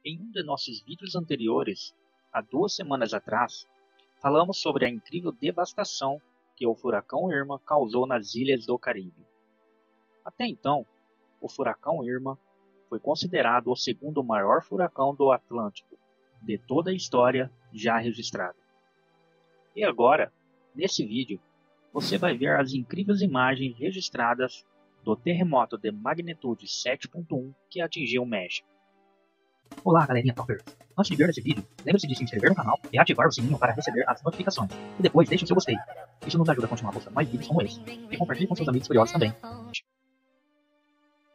Em um de nossos vídeos anteriores, há 2 semanas atrás, falamos sobre a incrível devastação que o furacão Irma causou nas ilhas do Caribe. Até então, o furacão Irma foi considerado o segundo maior furacão do Atlântico de toda a história já registrada. E agora, nesse vídeo, você vai ver as incríveis imagens registradas do terremoto de magnitude 7.1 que atingiu o México. Olá, galerinha toppers! Antes de ver esse vídeo, lembre-se de se inscrever no canal e ativar o sininho para receber as notificações. E depois deixe o seu gostei. Isso nos ajuda a continuar postando mais vídeos como esse. E compartilhe com seus amigos curiosos também.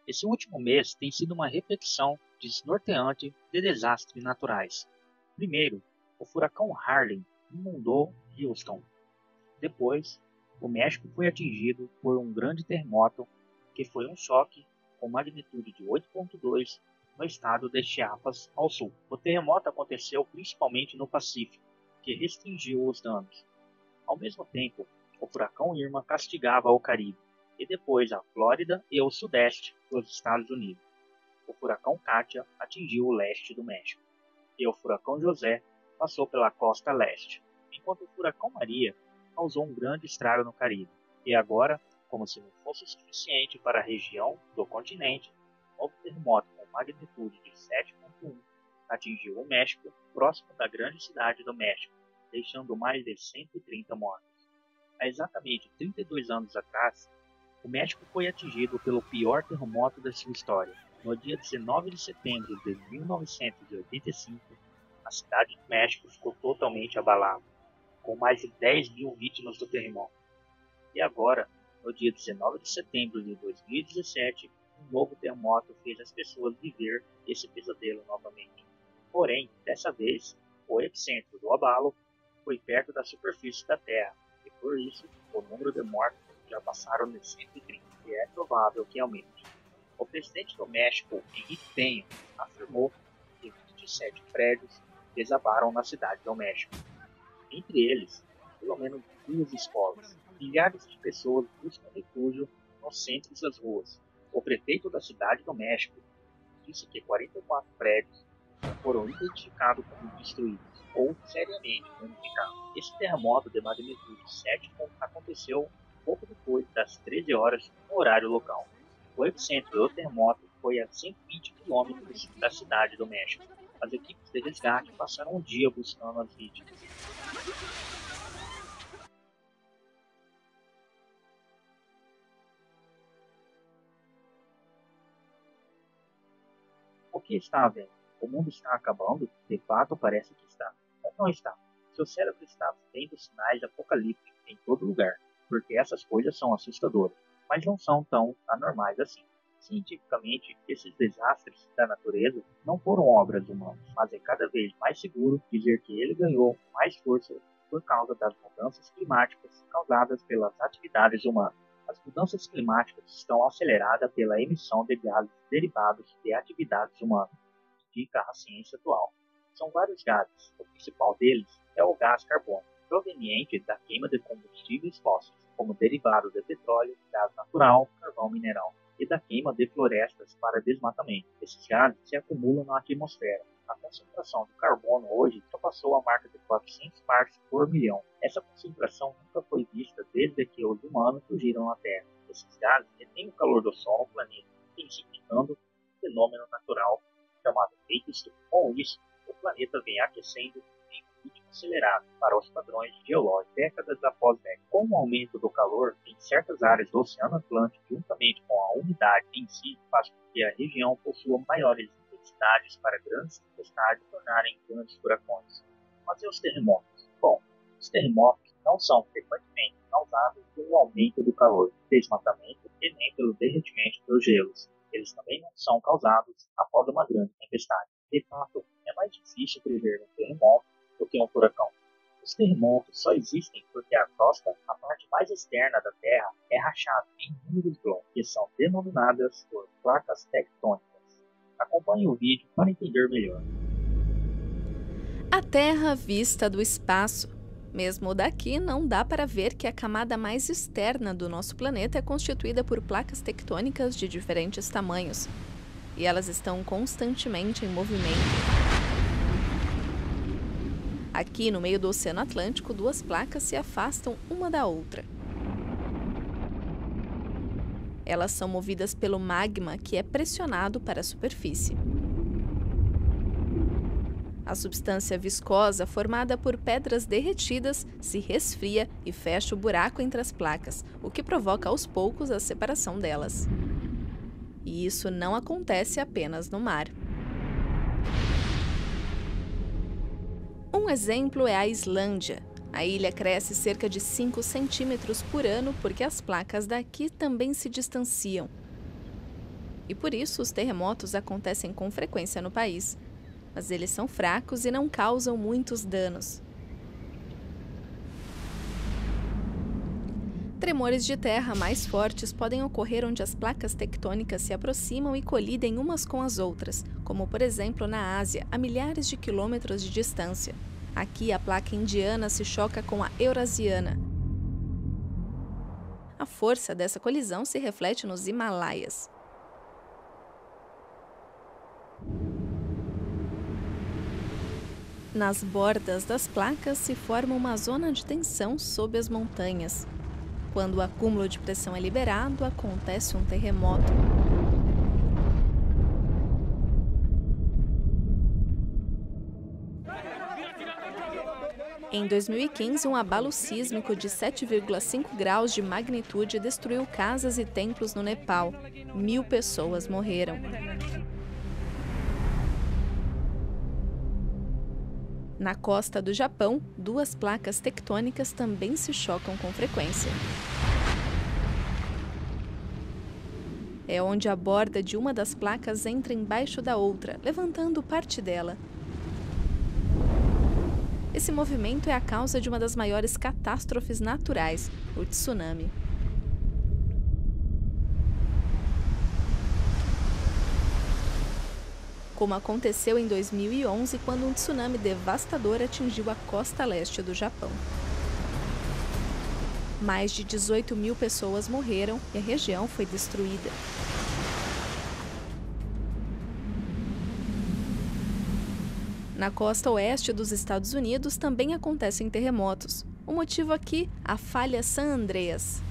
Esse último mês tem sido uma repetição desnorteante de desastres naturais. Primeiro, o furacão Harley inundou Houston. Depois, o México foi atingido por um grande terremoto que foi um choque com magnitude de 8.2 no estado de Chiapas, ao sul. O terremoto aconteceu principalmente no Pacífico, que restringiu os danos. Ao mesmo tempo, o furacão Irma castigava o Caribe, e depois a Flórida e o sudeste dos Estados Unidos. O furacão Katia atingiu o leste do México, e o furacão José passou pela costa leste, enquanto o furacão Maria causou um grande estrago no Caribe. E agora, como se não fosse suficiente para a região do continente, um novo terremoto com magnitude de 7.1 atingiu o México, próximo da grande cidade do México, deixando mais de 130 mortos. Há exatamente 32 anos atrás, o México foi atingido pelo pior terremoto da sua história. No dia 19 de setembro de 1985, a cidade do México ficou totalmente abalada, com mais de 10 mil vítimas do terremoto. E agora, no dia 19 de setembro de 2017, um novo terremoto fez as pessoas viver esse pesadelo novamente. Porém, dessa vez, o epicentro do abalo foi perto da superfície da Terra, e por isso, o número de mortos já passaram de 130, e é provável que aumente. O presidente do México, Enrique Peña, afirmou que 27 prédios desabaram na cidade do México. Entre eles, pelo menos 2 escolas. Milhares de pessoas buscam refúgio nos centros das ruas. O prefeito da cidade do México disse que 44 prédios foram identificados como destruídos ou seriamente danificados. Esse terremoto de magnitude 7 aconteceu pouco depois das 13 horas no horário local. O epicentro do terremoto foi a 120 quilômetros da cidade do México. As equipes de resgate passaram um dia buscando as vítimas. O que está havendo? O mundo está acabando? De fato, parece que está. Mas não está. Seu cérebro está vendo sinais apocalípticos em todo lugar, porque essas coisas são assustadoras, mas não são tão anormais assim. Cientificamente, esses desastres da natureza não foram obras humanas, mas é cada vez mais seguro dizer que ele ganhou mais força por causa das mudanças climáticas causadas pelas atividades humanas. As mudanças climáticas estão aceleradas pela emissão de gases derivados de atividades humanas, indica a ciência atual. São vários gases, o principal deles é o gás carbono, proveniente da queima de combustíveis fósseis, como derivado de petróleo, gás natural, carvão mineral, e da queima de florestas para desmatamento. Esses gases se acumulam na atmosfera. A concentração de carbono hoje ultrapassou a marca de 400 partes por milhão. Essa concentração nunca foi vista desde que os humanos surgiram na Terra. Esses gases retêm o calor do Sol no planeta, intensificando um fenômeno natural chamado efeito estufa. Com isso, o planeta vem aquecendo em um ritmo acelerado para os padrões geológicos décadas após décadas. Com o aumento do calor em certas áreas do Oceano Atlântico, juntamente com a umidade em si, faz com que a região possua maiores intensidades para grandes tempestades tornarem grandes furacões. Mas e os terremotos? Bom, os terremotos não são frequentemente causados pelo aumento do calor, desmatamento e nem pelo derretimento dos gelos. Eles também não são causados após uma grande tempestade. De fato, é mais difícil prever um terremoto do que um furacão. Os terremotos só existem porque a crosta, a parte mais externa da Terra, é rachada em inúmeros blocos, que são denominadas por placas tectônicas. Acompanhe o vídeo para entender melhor. A Terra vista do espaço. Mesmo daqui, não dá para ver que a camada mais externa do nosso planeta é constituída por placas tectônicas de diferentes tamanhos. e elas estão constantemente em movimento. Aqui, no meio do Oceano Atlântico, duas placas se afastam uma da outra. Elas são movidas pelo magma que é pressionado para a superfície. A substância viscosa, formada por pedras derretidas, se resfria e fecha o buraco entre as placas, o que provoca aos poucos a separação delas. E isso não acontece apenas no mar. Um exemplo é a Islândia. A ilha cresce cerca de 5 centímetros por ano porque as placas daqui também se distanciam. E por isso os terremotos acontecem com frequência no país. Mas eles são fracos e não causam muitos danos. Tremores de terra mais fortes podem ocorrer onde as placas tectônicas se aproximam e colidem umas com as outras, como por exemplo na Ásia, a milhares de quilômetros de distância. Aqui a placa indiana se choca com a eurasiana. A força dessa colisão se reflete nos Himalaias. Nas bordas das placas se forma uma zona de tensão sob as montanhas. Quando o acúmulo de pressão é liberado, acontece um terremoto. Em 2015, um abalo sísmico de 7,5 graus de magnitude destruiu casas e templos no Nepal. 1.000 pessoas morreram. Na costa do Japão, duas placas tectônicas também se chocam com frequência. É onde a borda de uma das placas entra embaixo da outra, levantando parte dela. Esse movimento é a causa de uma das maiores catástrofes naturais, o tsunami. Como aconteceu em 2011, quando um tsunami devastador atingiu a costa leste do Japão. Mais de 18.000 pessoas morreram e a região foi destruída. Na costa oeste dos Estados Unidos também acontecem terremotos. O motivo aqui, a falha San Andreas.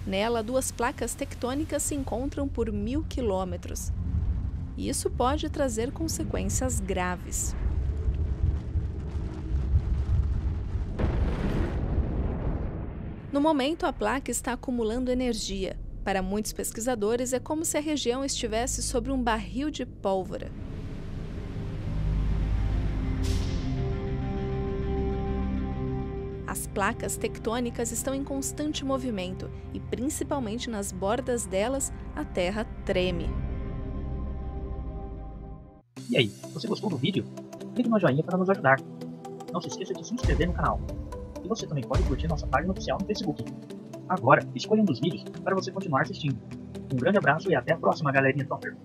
Nela, duas placas tectônicas se encontram por 1.000 quilômetros. E isso pode trazer consequências graves. No momento, a placa está acumulando energia. Para muitos pesquisadores, é como se a região estivesse sobre um barril de pólvora. As placas tectônicas estão em constante movimento e, principalmente nas bordas delas, a Terra treme. E aí, você gostou do vídeo? Clique no joinha para nos ajudar. Não se esqueça de se inscrever no canal. E você também pode curtir nossa página oficial no Facebook. Agora, escolha um dos vídeos para você continuar assistindo. Um grande abraço e até a próxima, galerinha topper!